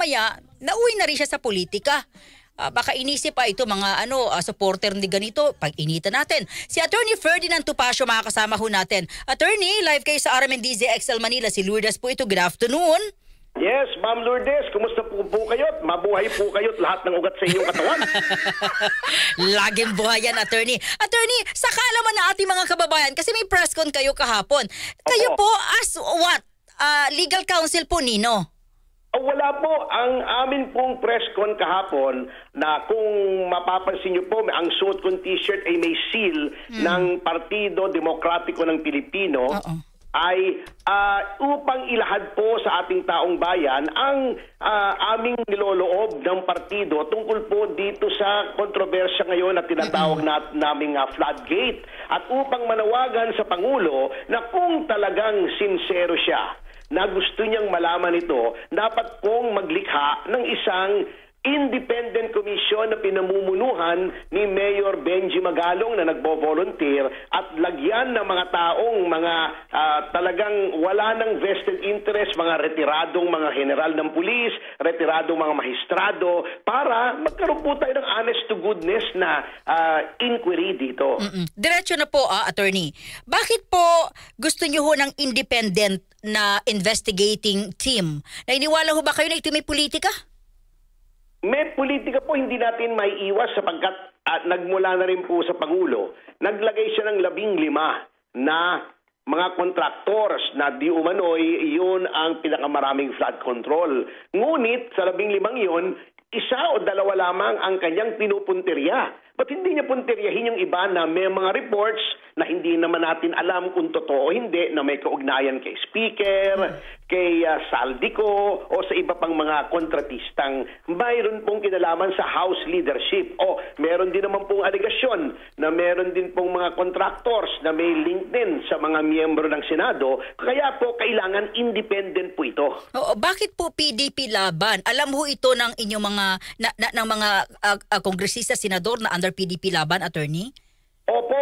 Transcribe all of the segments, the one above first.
maya-maya, nauwi na rin siya sa politika. Baka inisip ito mga supporter ni ganito, pag-initan natin. Si Attorney Ferdinand Topacio makakasama ho natin. Attorney, live kayo sa RMNDZ XL Manila. Si Lourdes po ito. Good afternoon. Yes, Ma'am Lourdes, kumusta po kayo? Mabuhay po kayo at lahat ng ugat sa inyong katawan. Laging buhay yan, Attorney. Attorney, sa kaalaman na ating mga kababayan, kasi may press con kayo kahapon. Kayo po as what? Legal counsel po, Nino? Wala po. Ang amin pong press con kahapon na kung mapapansin niyo po, ang suot kong t-shirt ay may seal ng Partido Demokratiko ng Pilipino ay upang ilahad po sa ating taong bayan ang aming niloloob ng partido tungkol po dito sa kontrobersya ngayon na tinatawag naming floodgate at upang manawagan sa Pangulo na kung talagang sincero siya na gusto niyang malaman ito, dapat pong maglikha ng isang independent commission na pinamumunuhan ni Mayor Benji Magalong na nagbo-volunteer at lagyan ng mga taong talagang wala ng vested interest, mga retiradong mga general ng pulis, retiradong mga maestrado, para magkaroon po tayo ng honest to goodness na inquiry dito. Diretso na po, Attorney. Bakit po gusto niyo ho ng independent na investigating team? Nainiwala ho ba kayo na ito may politika? May politika po hindi natin maiiwas sapagkat nagmula na rin po sa Pangulo. Naglagay siya ng 15 na mga contractors na di umano'y yun ang pinakamaraming flood control. Ngunit sa 15 yun, isa o dalawa lamang ang kanyang pinupuntirya. Ba't hindi niya puntiryahin yung iba na may mga reports na hindi naman natin alam kung totoo o hindi, na may kaugnayan kay Speaker, kay Saldico o sa iba pang mga kontratistang mayroon pong kinalaman sa House leadership. O meron din naman pong alegasyon na meron din pong mga contractors na may link din sa mga miyembro ng Senado. Kaya po kailangan independent po ito. Bakit po PDP laban? Alam ho ito ng inyong mga ng mga kongresista, senador na under PDP laban, Attorney? Opo,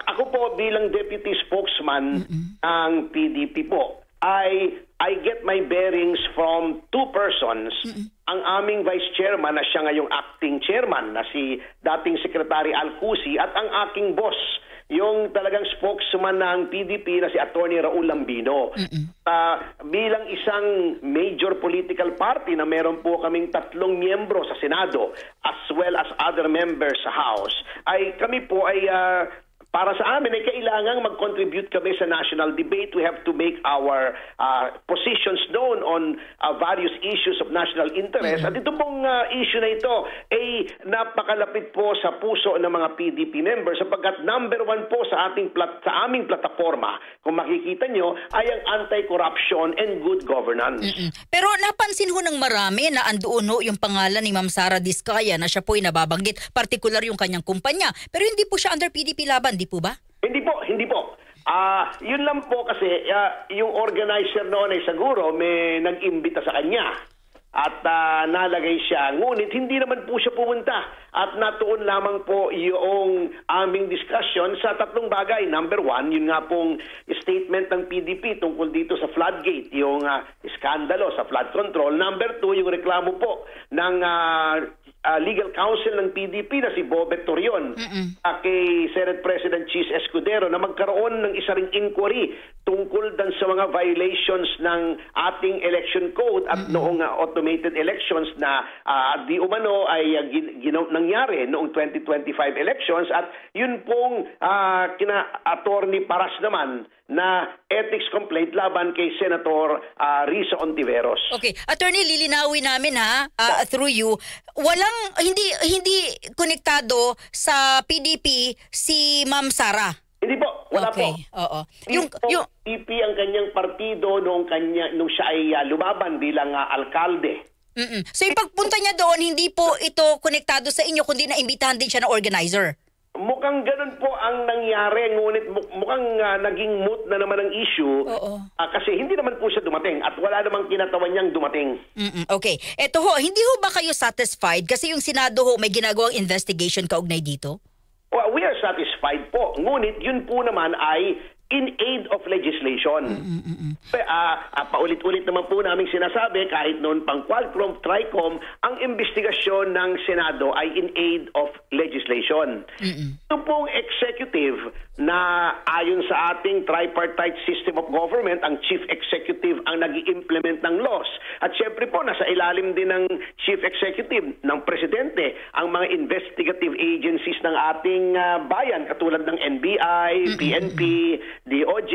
ako po bilang deputy spokesman ng PDP po, I get my bearings from two persons. Ang aming vice chairman na siya ngayong acting chairman na si dating Secretary Alcusi at ang aking boss, yung talagang spokesman ng PDP na si Attorney Raul Lambino. Bilang isang major political party na meron po kaming 3 miyembro sa Senado as well as other members sa House, ay kami po ay para sa amin ay kailangang mag-contribute kami sa national debate. We have to make our positions known on various issues of national interest. At ito pong issue na ito ay napakalapit po sa puso ng mga PDP members sapagkat number 1 po sa aming plataforma, kung makikita nyo, ay ang anti-corruption and good governance. Pero napansin ho ng marami na andoon ho yung pangalan ni Ma'am Sara Diskaya na siya po ay nababanggit, particular yung kanyang kumpanya. Pero hindi po siya under PDP laban. Hindi po ba? Hindi po. Yun lang po kasi yung organizer noon ay siguro may nag-imbita sa kanya at nalagay siya. Ngunit hindi naman po siya pumunta at natuon lamang po yung aming discussion sa 3 bagay. Number 1, yun nga pong statement ng PDP tungkol dito sa floodgate, yung iskandalo sa flood control. Number 2, yung reklamo po ng legal counsel ng PDP na si Bobet Torion kay Senate President Chis Escudero na magkaroon ng isa ring inquiry tungkol dan sa mga violations ng ating election code at noong automated elections na di umano ay nangyari noong 2025 elections at yun pong kina Attorney Paras naman na ethics complaint laban kay Senator Risa Ontiveros. Okay, Attorney, lilinawin namin through you, hindi konektado sa PDP si Ma'am Sara. Hindi po, wala po. Oo. Yung PDP ang kanyang partido nung siya ay lumaban bilang alkalde. So yung pagpunta niya doon, hindi po ito konektado sa inyo kundi naimbitahan din siya ng organizer. Mukhang ganun po ang nangyari, ngunit mukhang naging moot na naman ang issue. Kasi hindi naman po siya dumating at wala namang kinatawan niyang dumating. Okay. Eto ho, hindi ho ba kayo satisfied? Kasi yung Senado ho may ginagawang investigation kaugnay dito? Well, we are satisfied po. Ngunit yun po naman ay in aid of legislation. Paulit-ulit naman po namin sinasabi, kahit noon pang Qualcomm, Tricom, ang investigasyon ng Senado ay in aid of legislation. Ito pong executive na ayon sa ating tripartite system of government, ang chief executive ang nag-i-implement ng laws. At syempre po, nasa ilalim din ng chief executive, ng presidente, ang mga investigative agencies ng ating bayan, katulad ng NBI, PNP, DOJ,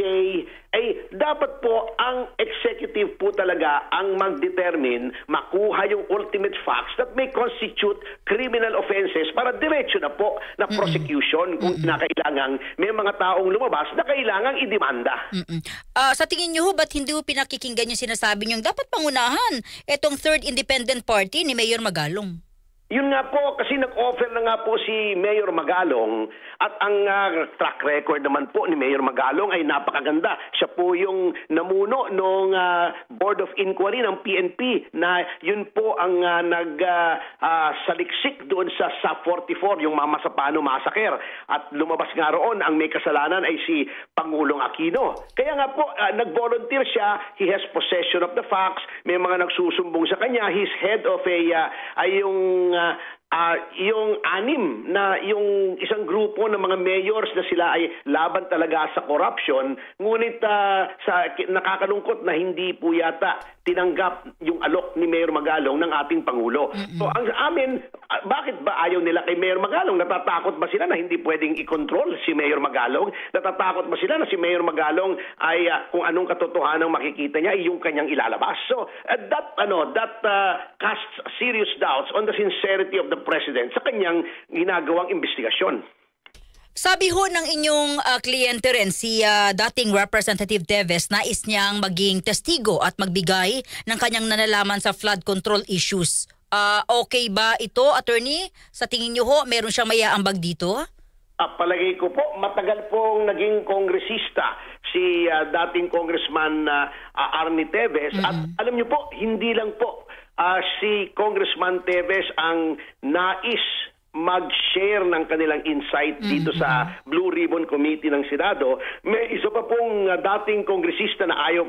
ay dapat po ang executive po talaga ang mag-determine, makuha yung ultimate facts that may constitute criminal offenses para diretso na po na prosecution kung kinakailangan may mga taong lumabas na kailangang idemanda. Sa tingin niyo, ba't hindi ho pinakikinggan yung sinasabi niyo dapat pangunahan itong third independent party ni Mayor Magalong? Yun nga po, kasi nag-offer na nga po si Mayor Magalong at ang track record naman po ni Mayor Magalong ay napakaganda. Siya po yung namuno ng Board of Inquiry ng PNP na yun po ang saliksik doon sa SAP-44, yung Mama Sapano Massacre. At lumabas nga roon, ang may kasalanan ay si Pangulong Aquino. Kaya nga po, nag-volunteer siya, he has possession of the facts, may mga nagsusumbong sa kanya, he's head of yung anim na yung isang grupo ng mga mayors na sila ay laban talaga sa corruption, ngunit nakakalungkot na hindi po yata tinanggap yung alok ni Mayor Magalong ng ating Pangulo. So ang amin, bakit ba ayaw nila kay Mayor Magalong? Natatakot ba sila na hindi pwedeng i-control si Mayor Magalong? Natatakot ba sila na si Mayor Magalong ay kung anong katotohanan makikita niya ay yung kanyang ilalabas? So that casts serious doubts on the sincerity of the President sa kanyang ginagawang investigasyon. Sabi ho ng inyong kliyente rin, si dating Representative Teves, nais niyang maging testigo at magbigay ng kanyang nalalaman sa flood control issues. Okay ba ito, attorney? Sa tingin niyo ho, meron siyang maiaambag dito? Palagay ko po, matagal pong naging kongresista si dating Congressman Arnie Teves. At alam niyo po, hindi lang po si Congressman Teves ang nais mag-share ng kanilang insight dito sa Blue Ribbon Committee ng Senado. May isa pa pong dating kongresista na ayaw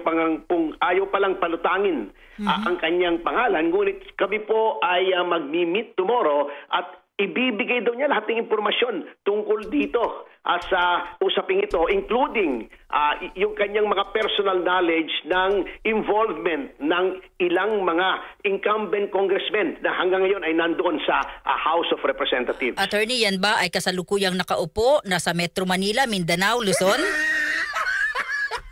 palang palutangin ang kanyang pangalan. Ngunit kami po ay magmi-meet tomorrow at ibibigay daw niya lahat ng impormasyon tungkol dito sa usaping ito, including yung kanyang mga personal knowledge ng involvement ng ilang mga incumbent congressmen na hanggang ngayon ay nandoon sa House of Representatives. Attorney, yan ba ay kasalukuyang nakaupo nasa Metro Manila, Mindanao, Luzon?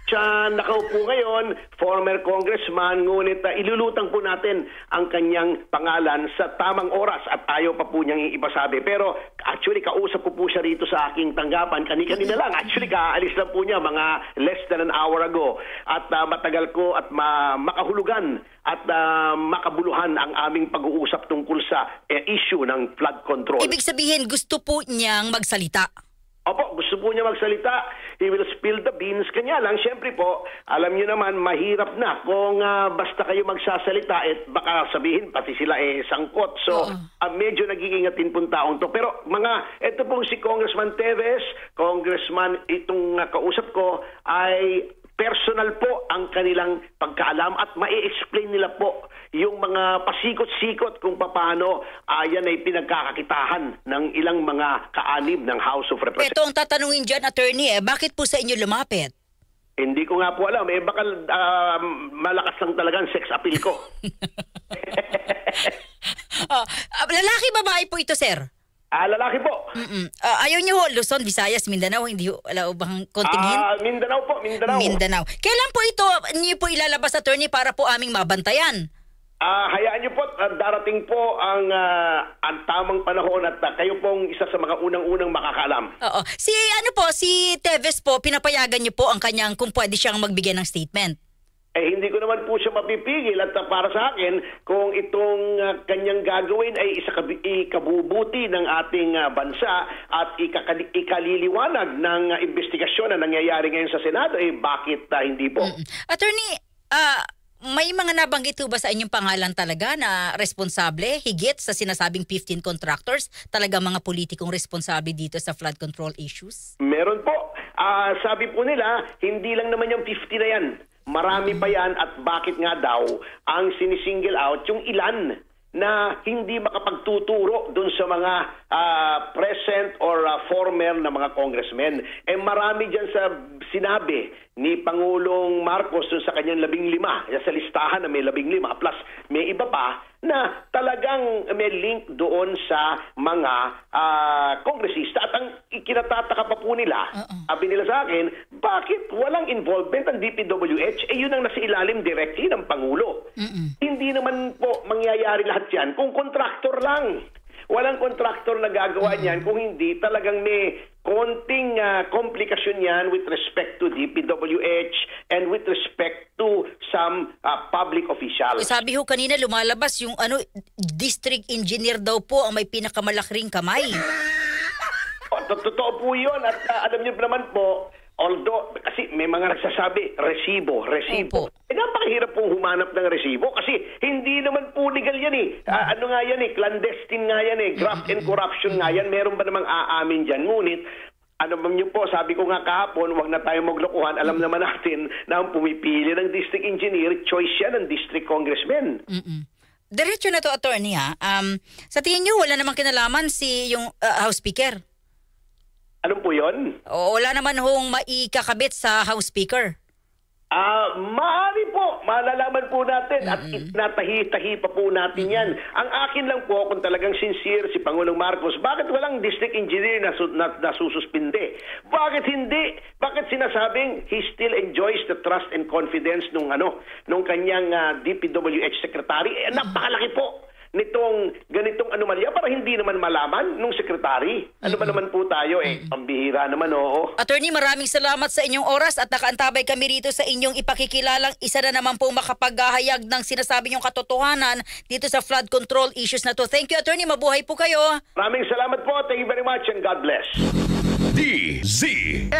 Siya nakaupo ngayon, former congressman, ngunit ilulutang po natin ang kanyang pangalan sa tamang oras at ayaw pa po niyang ipasabi. Pero actually, kausap ko po siya rito sa aking tanggapan. Kani-kanina lang. Actually, kaalis lang po niya mga less than an hour ago. At matagal ko at makahulugan at makabuluhan ang aming pag-uusap tungkol sa issue ng flood control. Ibig sabihin, gusto po niyang magsalita? Opo, gusto po niya magsalita. He will spill the beans. Kanya lang, syempre po, alam niyo naman, mahirap na kung basta kayo magsasalita, baka sabihin, pati sila sangkot. So, medyo nag-iingatin pong taong to. Pero ito pong si Congressman Teves, Congressman, itong kausap ko, ay personal po ang kanilang pagkaalam at mai-explain nila po yung mga pasikot-sikot kung paano yan ay pinagkakakitahan ng ilang mga kaanim ng House of Representatives. Ito ang tatanungin dyan, attorney, bakit po sa inyo lumapit? Hindi ko nga po alam. Baka malakas lang talagang sex appeal ko. Lalaki, babae po ito, sir? Lalaki po. Ayaw niyo ho, Luzon, Visayas, Mindanao, hindi ho, wala bang kontingin? Mindanao po, Mindanao. Mindanao. Kailan po ito niyo po ilalabas, attorney, para po aming mabantayan? Hayaan niyo po, darating po ang tamang panahon at kayo pong isa sa mga unang-unang makakaalam. Oo. Si Teves po, pinapayagan niyo po ang kanyang kung pwede siyang magbigay ng statement. Hindi ko naman po siya mapipigil at para sa akin, kung itong kanyang gagawin ay ikabubuti ng ating bansa at ikaliliwanag ng investigasyon na nangyayari ngayon sa Senado, bakit hindi po? Attorney, may mga nabanggit ba sa inyong pangalan talaga na responsable, higit sa sinasabing 15 contractors, talaga mga politikong responsable dito sa flood control issues? Meron po. sabi po nila, hindi lang naman yung 50 na yan. Marami pa yan at bakit nga daw ang sinisingle out yung ilan na hindi makapagtuturo dun sa mga present or former na mga congressmen. Marami dyan sa sinabi ni Pangulong Marcos dun sa kanyang 15, sa listahan na may 15, plus may iba pa na talagang may link doon sa mga kongresista. At ang ikinatataka pa po nila, sabi nila sa akin, bakit walang involvement ang DPWH? Yun ang nasa ilalim directly ng Pangulo. Hindi naman po mangyayari lahat yan kung kontraktor lang. Walang kontraktor na gagawa niyan kung hindi talagang may konting komplikasyon yan with respect to DPWH and with respect to some public officials. Sabi ho kanina lumalabas yung district engineer daw po ang may pinakamalakring kamay. Totoo po yun at alam niyo naman po, although, kasi may mga nagsasabi, resibo. Opo. Napakahirap pong humanap ng resibo kasi hindi naman po legal yan eh. Ano nga yan eh, clandestine nga yan eh, graft and corruption nga yan. Meron ba namang aamin dyan? Ngunit, ano ba niyo po, sabi ko nga kahapon, wag na tayo maglokohan. Alam naman natin na ang pumipili ng district engineer, choice yan ng district congressman. Diretso na to, attorney ha. Sa tingin niyo, wala namang kinalaman si yung House Speaker? Ano po yun? O wala naman hong maikakabit sa House Speaker? Maaari po. Malalaman po natin at natahi-tahi pa po natin yan. Ang akin lang po, kung talagang sincere si Pangulong Marcos, bakit walang district engineer na nasususpinde? Bakit hindi? Bakit sinasabing he still enjoys the trust and confidence nung kanyang DPWH secretary? Napakalaki po nitong ganitong anomalya para hindi naman malaman nung sekretary. Ano ba naman po tayo pambihira naman, oo. Attorney, maraming salamat sa inyong oras at nakaantabay kami rito sa inyong ipakikilalang isa na naman pong makapaghahayag ng sinasabi niyong katotohanan dito sa flood control issues na to. Thank you, attorney. Mabuhay po kayo. Maraming salamat po. Thank you very much and God bless. DZXL